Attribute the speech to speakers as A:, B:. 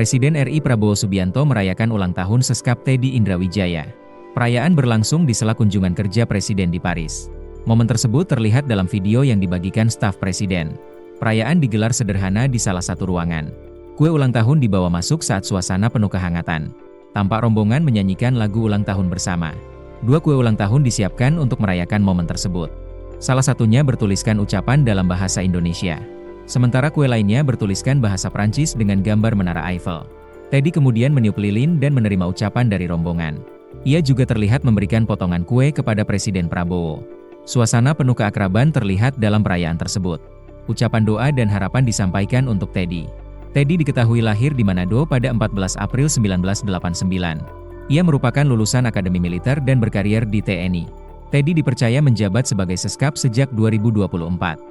A: Presiden RI Prabowo Subianto merayakan ulang tahun Seskap Teddy Indrawijaya. Perayaan berlangsung di sela kunjungan kerja Presiden di Paris. Momen tersebut terlihat dalam video yang dibagikan staf Presiden. Perayaan digelar sederhana di salah satu ruangan. Kue ulang tahun dibawa masuk saat suasana penuh kehangatan. Tampak rombongan menyanyikan lagu ulang tahun bersama. 2 kue ulang tahun disiapkan untuk merayakan momen tersebut. Salah satunya bertuliskan ucapan dalam bahasa Indonesia. Sementara kue lainnya bertuliskan bahasa Prancis dengan gambar Menara Eiffel. Teddy kemudian meniup lilin dan menerima ucapan dari rombongan. Ia juga terlihat memberikan potongan kue kepada Presiden Prabowo. Suasana penuh keakraban terlihat dalam perayaan tersebut. Ucapan doa dan harapan disampaikan untuk Teddy. Teddy diketahui lahir di Manado pada 14 April 1989. Ia merupakan lulusan Akademi Militer dan berkarier di TNI. Teddy dipercaya menjabat sebagai Seskap sejak 2024.